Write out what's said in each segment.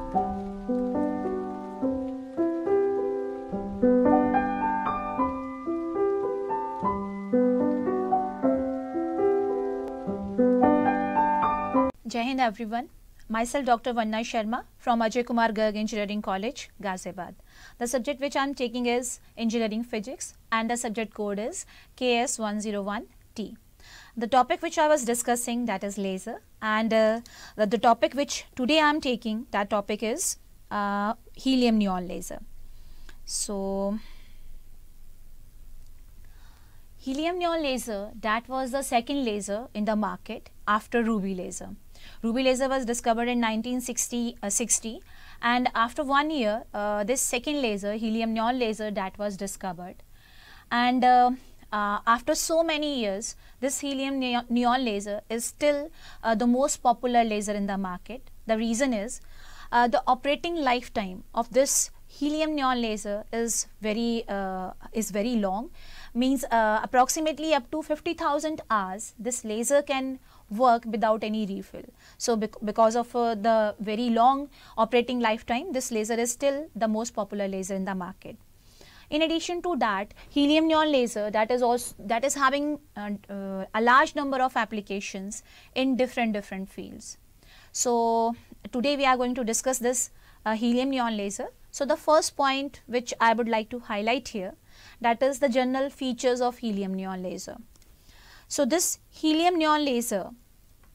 Jai Hind everyone. Myself Dr. Vanna Sharma from Ajay Kumar Garg Engineering College, Ghaziabad. The subject which I am taking is Engineering Physics and the subject code is KS101T. The topic which I was discussing, that is laser, and the topic which today I am taking, that topic is helium neon laser. So helium neon laser, that was the second laser in the market after ruby laser. Ruby laser was discovered in 1960, and after 1 year this second laser, helium neon laser, that was discovered. And after so many years, this helium neon laser is still the most popular laser in the market. The reason is the operating lifetime of this helium neon laser is very long, means approximately up to 50,000 hours this laser can work without any refill. So because of the very long operating lifetime, this laser is still the most popular laser in the market. In addition to that, helium neon laser, that is having a large number of applications in different fields. So today we are going to discuss this helium neon laser. So the first point which I would like to highlight here, that is the general features of helium neon laser. So this helium neon laser,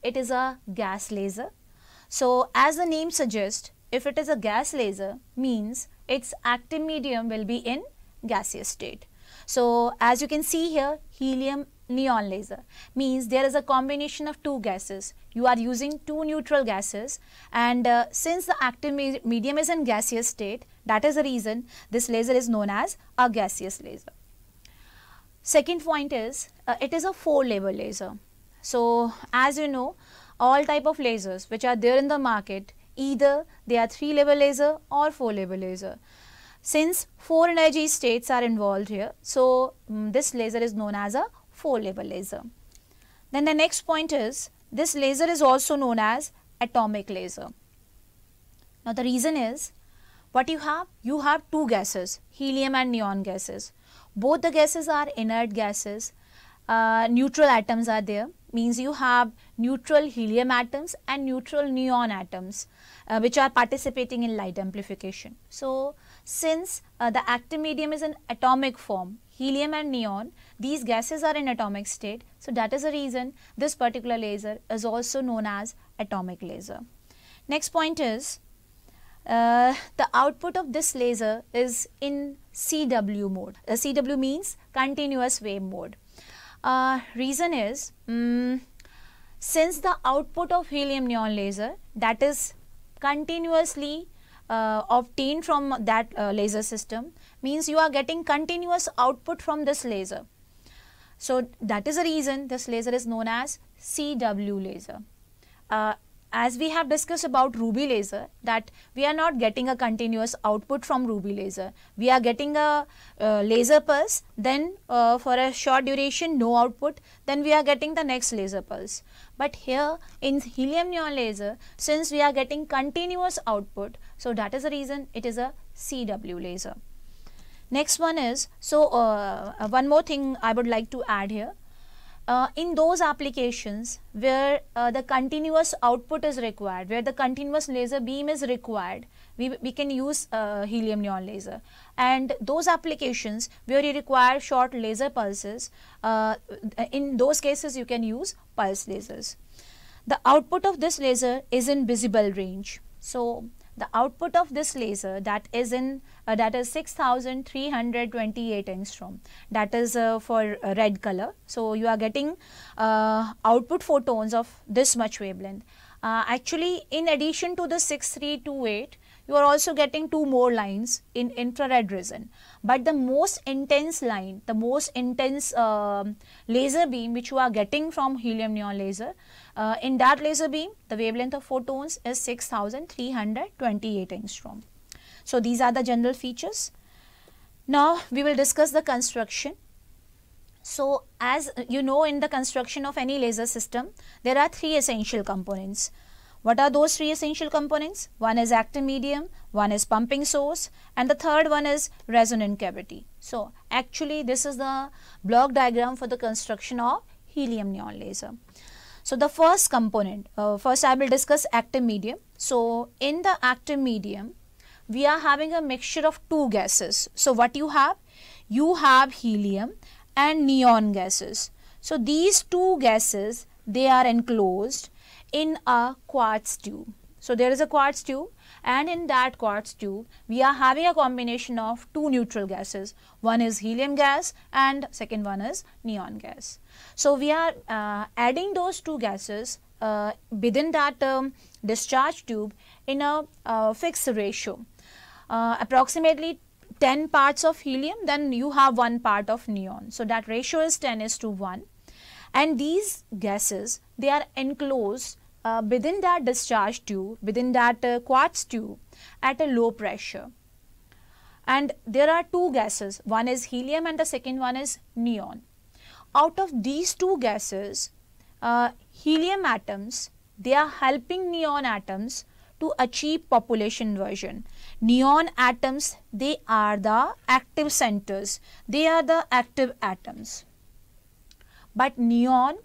it is a gas laser. So as the name suggests, if it is a gas laser, means its active medium will be in gaseous state. So as you can see here, helium neon laser means there is a combination of two gases. You are using two neutral gases, and since the active medium is in gaseous state, that is the reason this laser is known as a gaseous laser. Second point is it is a 4-level laser. So as you know, all type of lasers which are there in the market, either they are 3-level laser or 4-level laser. Since 4 energy states are involved here, so this laser is known as a 4-level laser. Then the next point is, this laser is also known as atomic laser. Now the reason is, what you have two gases, helium and neon gases. Both the gases are inert gases. Neutral atoms are there, means you have neutral helium atoms and neutral neon atoms which are participating in light amplification. So since the active medium is in atomic form, helium and neon, these gases are in atomic state, so that is the reason this particular laser is also known as atomic laser. Next point is, the output of this laser is in CW mode. CW means continuous wave mode. Reason is, since the output of helium neon laser, that is continuously obtained from that laser system, means you are getting continuous output from this laser. So that is the reason this laser is known as CW laser. As we have discussed about ruby laser, that we are not getting a continuous output from ruby laser. We are getting a laser pulse, then for a short duration no output, then we are getting the next laser pulse. But here in helium neon laser, since we are getting continuous output, so that is the reason it is a CW laser. Next one is, so one more thing I would like to add here. In those applications where the continuous output is required, where the continuous laser beam is required, we can use helium neon laser. And those applications where you require short laser pulses, in those cases you can use pulse lasers. The output of this laser is in visible range. So the output of this laser, that is 6328 angstrom, that is for red color. So you are getting output photons of this much wavelength. Actually, in addition to the 6328, you are also getting 2 more lines in infrared region. But the most intense line, the most intense laser beam which you are getting from helium neon laser, in that laser beam, the wavelength of photons is 6328 angstrom. So these are the general features. Now we will discuss the construction. So as you know, in the construction of any laser system, there are 3 essential components. What are those three essential components? One is active medium, one is pumping source, and the third one is resonant cavity. So actually this is the block diagram for the construction of helium neon laser. So the first component, first I will discuss active medium. So in the active medium, we are having a mixture of two gases. So what you have? You have helium and neon gases. So these two gases, they are enclosed in a quartz tube. So there is a quartz tube, and in that quartz tube we are having a combination of two neutral gases. One is helium gas and second one is neon gas. So we are adding those two gases within that discharge tube in a fixed ratio. Approximately 10 parts of helium, then you have 1 part of neon. So that ratio is 10:1. And these gases, they are enclosed within that discharge tube, within that quartz tube at a low pressure. And there are two gases, one is helium and the second one is neon. Out of these two gases, helium atoms, they are helping neon atoms to achieve population inversion. Neon atoms, they are the active centers, they are the active atoms. But neon,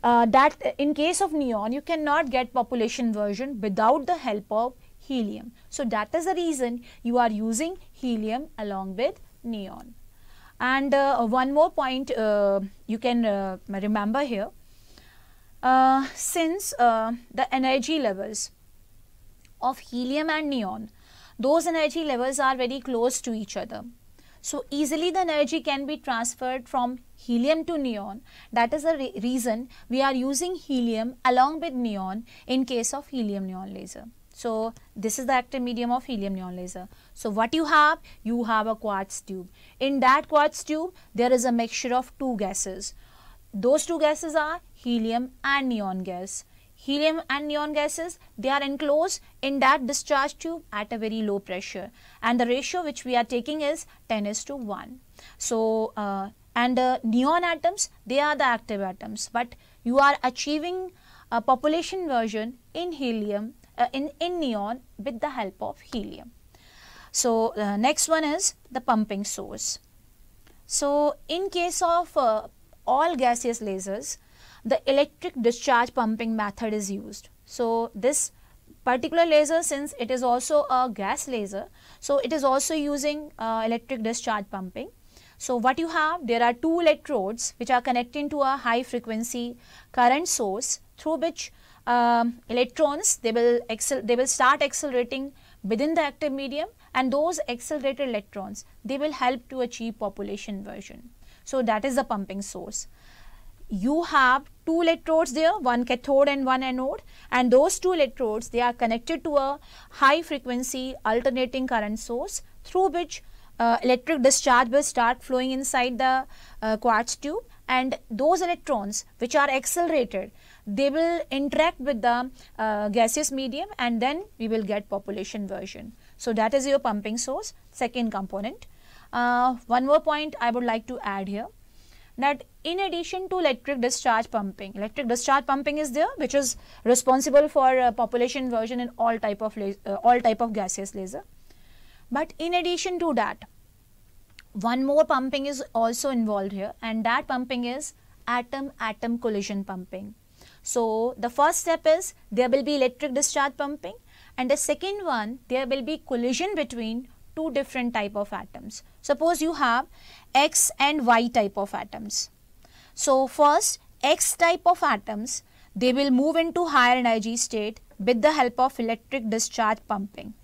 that in case of neon, you cannot get population inversion without the help of helium. So that is the reason you are using helium along with neon. And one more point you can remember here, since the energy levels of helium and neon, those energy levels are very close to each other. So easily the energy can be transferred from helium to neon. That is the reason we are using helium along with neon in case of helium neon laser. So this is the active medium of helium neon laser. So what you have a quartz tube. In that quartz tube, there is a mixture of two gases. Those two gases are helium and neon gas. Helium and neon gases, they are enclosed in that discharge tube at a very low pressure, and the ratio which we are taking is 10:1. So neon atoms, they are the active atoms, but you are achieving a population inversion in helium, in neon with the help of helium. So next one is the pumping source. So in case of all gaseous lasers, the electric discharge pumping method is used. So this particular laser, since it is also a gas laser, so it is also using electric discharge pumping. So what you have, there are two electrodes which are connecting to a high frequency current source, through which electrons, they will start accelerating within the active medium, and those accelerated electrons, they will help to achieve population inversion. So that is the pumping source. You have two electrodes there, one cathode and one anode, and those two electrodes, they are connected to a high frequency alternating current source, through which electric discharge will start flowing inside the quartz tube, and those electrons which are accelerated, they will interact with the gaseous medium, and then we will get population inversion. So that is your pumping source, second component. One more point I would like to add here, that in addition to electric discharge pumping is there, which is responsible for population inversion in all type of gaseous laser. But in addition to that, one more pumping is also involved here, and that pumping is atom-atom collision pumping. So the first step is there will be electric discharge pumping, and the second one, there will be collision between two different type of atoms. Suppose you have X and Y type of atoms. So first, X type of atoms, they will move into higher energy state with the help of electric discharge pumping.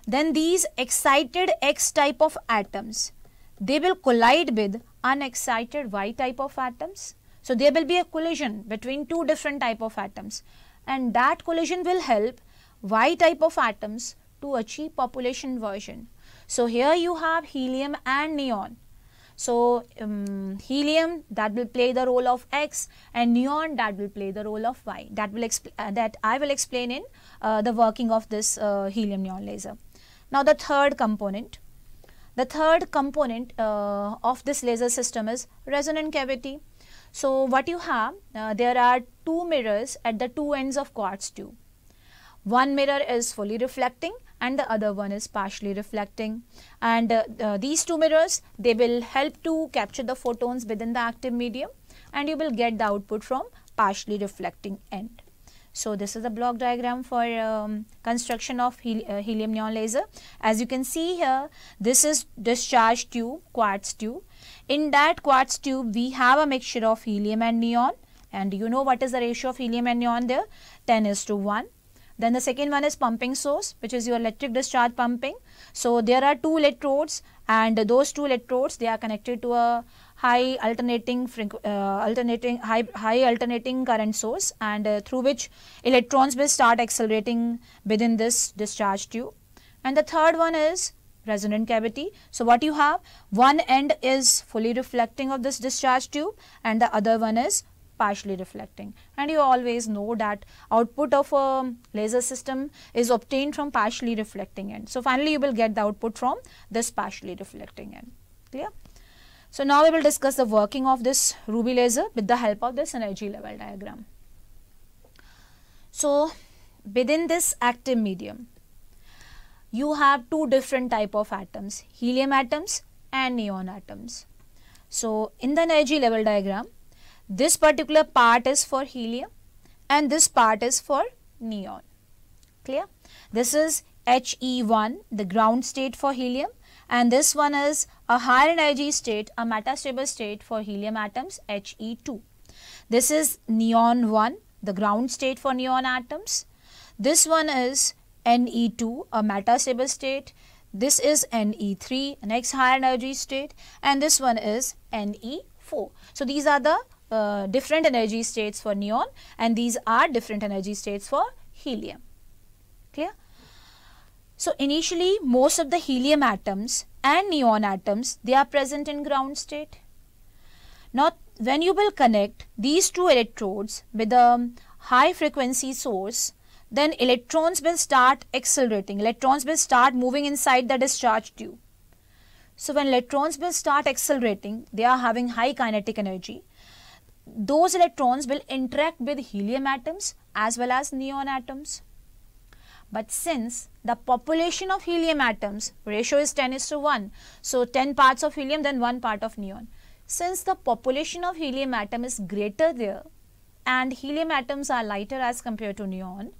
Then these excited X type of atoms, they will collide with unexcited Y type of atoms. So there will be a collision between two different type of atoms, and that collision will help Y type of atoms to achieve population inversion. So here you have helium and neon. So helium, that will play the role of X, and neon, that will play the role of Y. That I will explain in the working of this helium neon laser. Now the third component. The third component of this laser system is resonant cavity. So what you have, there are two mirrors at the two ends of quartz tube. One mirror is fully reflecting and the other one is partially reflecting, and these two mirrors, they will help to capture the photons within the active medium, and you will get the output from partially reflecting end. So this is a block diagram for construction of helium neon laser. As you can see here, this is discharge tube, quartz tube. In that quartz tube, we have a mixture of helium and neon, and you know what is the ratio of helium and neon there? 10:1. Then the second one is pumping source, which is your electric discharge pumping. So there are two electrodes, and those two electrodes, they are connected to a high alternating current source, and through which electrons will start accelerating within this discharge tube. And the third one is resonant cavity. So what you have, one end is fully reflecting of this discharge tube and the other one is partially reflecting, and you always know that output of a laser system is obtained from partially reflecting end. So finally you will get the output from this partially reflecting end. Clear? So now we will discuss the working of this ruby laser with the help of this energy level diagram. So within this active medium, you have two different type of atoms, helium atoms and neon atoms. So in the energy level diagram, this particular part is for helium and this part is for neon. Clear? This is He1, the ground state for helium, and this one is a higher energy state, a metastable state for helium atoms, He2. This is neon 1, the ground state for neon atoms. This one is Ne2, a metastable state. This is Ne3, next higher energy state, and this one is Ne4. So these are the different energy states for neon, and these are different energy states for helium. Clear? So initially most of the helium atoms and neon atoms, they are present in ground state. Now when you will connect these two electrodes with a high frequency source, then electrons will start accelerating, electrons will start moving inside the discharge tube. So when electrons will start accelerating, they are having high kinetic energy. Those electrons will interact with helium atoms as well as neon atoms. But since the population of helium atoms ratio is 10:1, so 10 parts of helium, then 1 part of neon. Since the population of helium atom is greater there and helium atoms are lighter as compared to neon,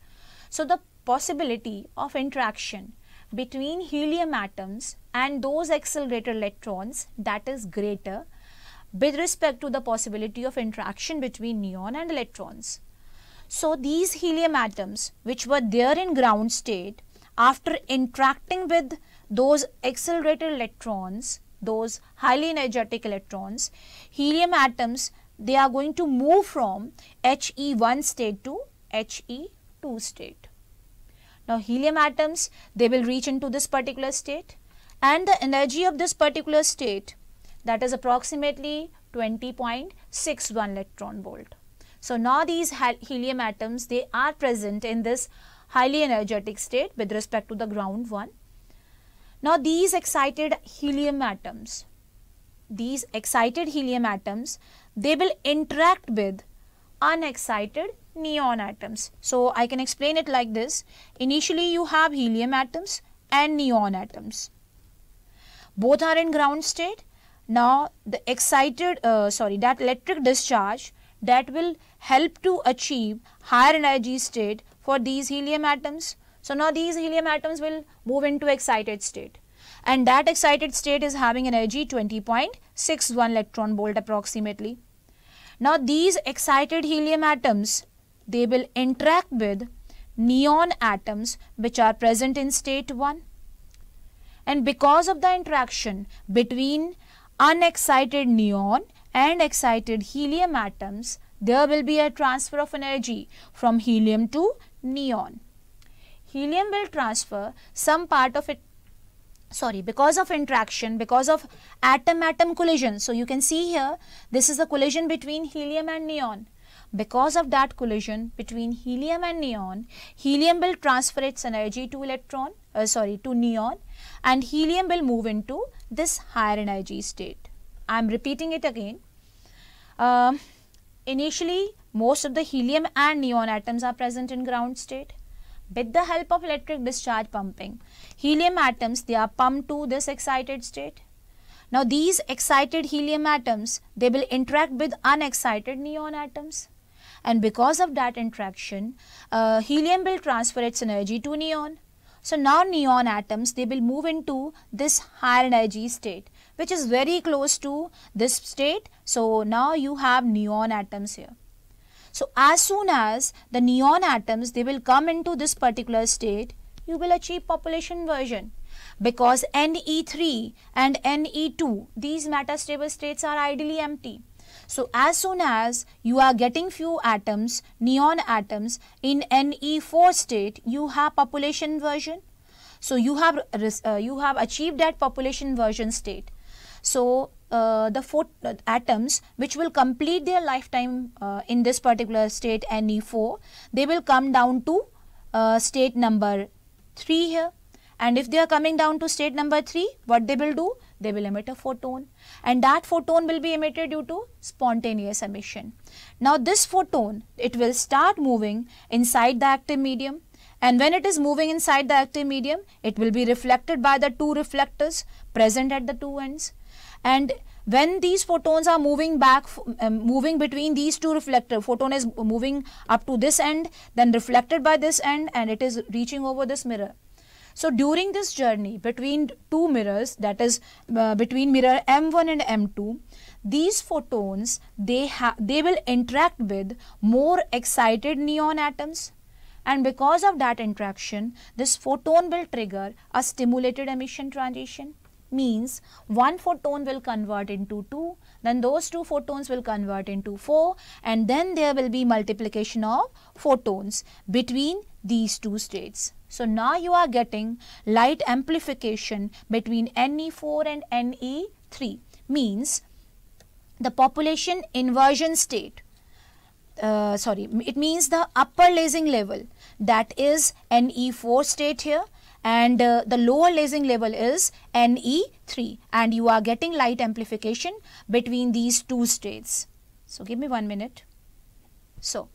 so the possibility of interaction between helium atoms and those accelerated electrons, that is greater with respect to the possibility of interaction between neon and electrons. So these helium atoms which were there in ground state, after interacting with those accelerated electrons, those highly energetic electrons, helium atoms, they are going to move from He1 state to He2 state. Now helium atoms, they will reach into this particular state, and the energy of this particular state, that is approximately 20.61 electron volt. So now these helium atoms, they are present in this highly energetic state with respect to the ground one. Now these excited helium atoms, they will interact with unexcited neon atoms. So I can explain it like this. Initially you have helium atoms and neon atoms. Both are in ground state. Now the that electric discharge, that will help to achieve higher energy state for these helium atoms. So now these helium atoms will move into excited state, and that excited state is having energy 20.61 electron volt approximately. Now these excited helium atoms, they will interact with neon atoms which are present in state 1, and because of the interaction between unexcited neon and excited helium atoms, there will be a transfer of energy from helium to neon. Helium will transfer some part of it, because of interaction, because of atom-atom collision. So you can see here, this is the collision between helium and neon. Because of that collision between helium and neon, helium will transfer its energy to to neon, and helium will move into this higher energy state. I am repeating it again. Initially most of the helium and neon atoms are present in ground state, with the help of electric discharge pumping, helium atoms, they are pumped to this excited state. Now these excited helium atoms, they will interact with unexcited neon atoms, and because of that interaction, helium will transfer its energy to neon. So now neon atoms, they will move into this higher energy state, which is very close to this state. So now you have neon atoms here. So as soon as the neon atoms, they will come into this particular state, you will achieve population inversion, because Ne3 and Ne2, these metastable states are ideally empty. So as soon as you are getting few atoms, neon atoms in Ne4 state, you have population inversion. So you have achieved that population inversion state. So the atoms which will complete their lifetime in this particular state Ne4, they will come down to state number 3 here. And if they are coming down to state number 3, what they will do? They will emit a photon, and that photon will be emitted due to spontaneous emission. Now this photon, it will start moving inside the active medium, and when it is moving inside the active medium, it will be reflected by the two reflectors present at the two ends. And when these photons are moving back, moving between these two reflectors, photon is moving up to this end, then reflected by this end, and it is reaching over this mirror. So during this journey between two mirrors, that is between mirror M1 and M2, these photons, they will interact with more excited neon atoms, and because of that interaction, this photon will trigger a stimulated emission transition. Means one photon will convert into 2, then those 2 photons will convert into 4, and then there will be multiplication of photons between these two states. So now you are getting light amplification between Ne4 and Ne3, means the population inversion state, it means the upper lasing level, that is Ne4 state here, and the lower lasing level is Ne3, and you are getting light amplification between these two states. So give me 1 minute. So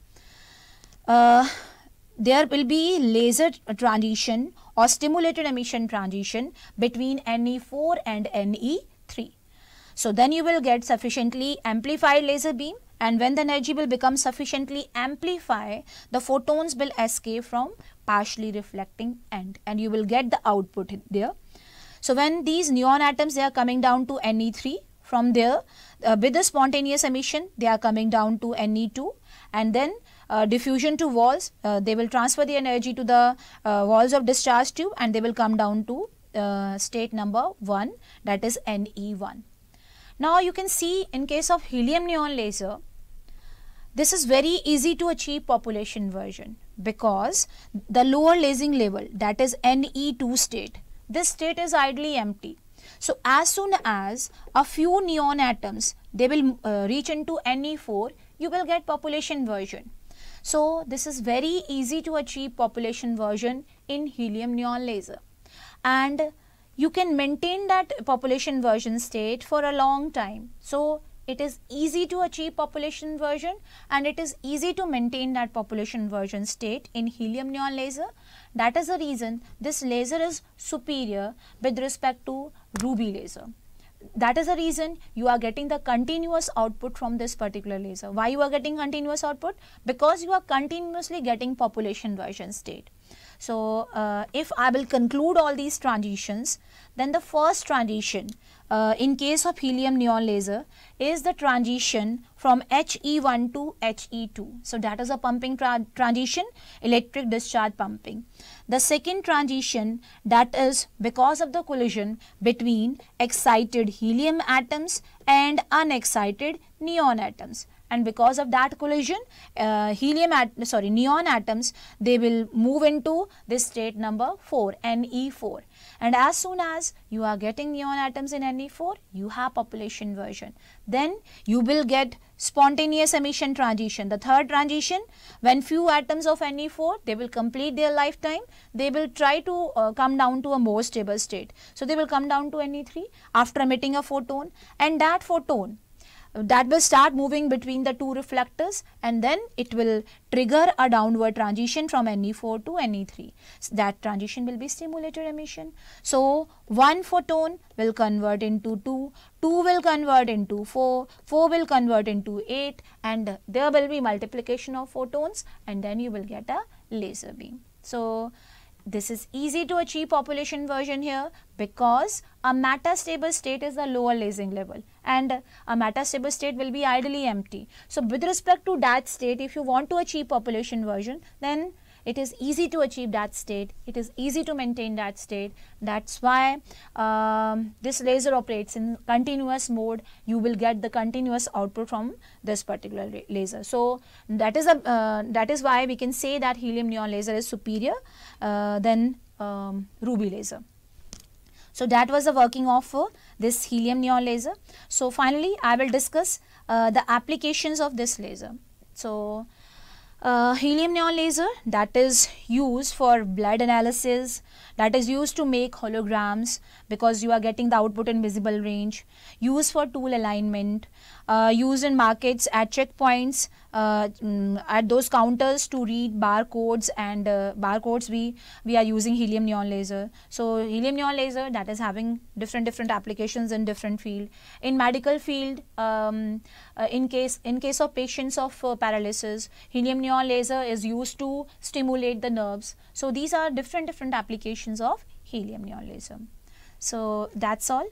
there will be laser transition or stimulated emission transition between Ne4 and Ne3. So then you will get sufficiently amplified laser beam, and when the energy will become sufficiently amplified, the photons will escape from partially reflecting end, and you will get the output there. So when these neon atoms, they are coming down to Ne3, from there with the spontaneous emission, they are coming down to Ne2, and then diffusion to walls, they will transfer the energy to the walls of discharge tube, and they will come down to state number 1, that is Ne1. Now you can see in case of helium neon laser, this is very easy to achieve population inversion, because the lower lasing level, that is Ne2 state, this state is ideally empty. So as soon as a few neon atoms, they will reach into Ne4, you will get population inversion. So this is very easy to achieve population inversion in helium neon laser, and you can maintain that population inversion state for a long time. So it is easy to achieve population inversion, and it is easy to maintain that population inversion state in helium neon laser. That is the reason this laser is superior with respect to ruby laser. That is the reason you are getting the continuous output from this particular laser. Why you are getting continuous output? Because you are continuously getting population inversion state. So if I will conclude all these transitions, then the first transition in case of helium neon laser is the transition from He1 to He2. So that is a pumping transition, electric discharge pumping. The second transition, that is because of the collision between excited helium atoms and unexcited neon atoms. And because of that collision, neon atoms, they will move into this state number 4, Ne4. And as soon as you are getting neon atoms in Ne4, you have population inversion. Then you will get spontaneous emission transition. The third transition, when few atoms of Ne4, they will complete their lifetime, they will try to come down to a more stable state. So they will come down to Ne3 after emitting a photon, and that photon, that will start moving between the two reflectors, and then it will trigger a downward transition from Ne4 to Ne3. So that transition will be stimulated emission. So one photon will convert into 2, 2 will convert into 4, 4 will convert into 8, and there will be multiplication of photons, and then you will get a laser beam. So this is easy to achieve population inversion here, because a metastable state is the lower lasing level, and a metastable state will be ideally empty. So with respect to that state, if you want to achieve population inversion, then it is easy to achieve that state, it is easy to maintain that state. That's why this laser operates in continuous mode. You will get the continuous output from this particular laser. So that is why we can say that helium neon laser is superior than ruby laser. So that was the working of this helium neon laser. So finally I will discuss the applications of this laser. So helium neon laser, that is used for blood analysis, that is used to make holograms, because you are getting the output in visible range, used for tool alignment, used in markets at checkpoints, at those counters to read barcodes, and barcodes we are using helium neon laser. So helium neon laser, that is having different applications in different field. In medical field, in case of patients of paralysis, helium neon laser is used to stimulate the nerves. So these are different applications of helium neon laser. So that's all.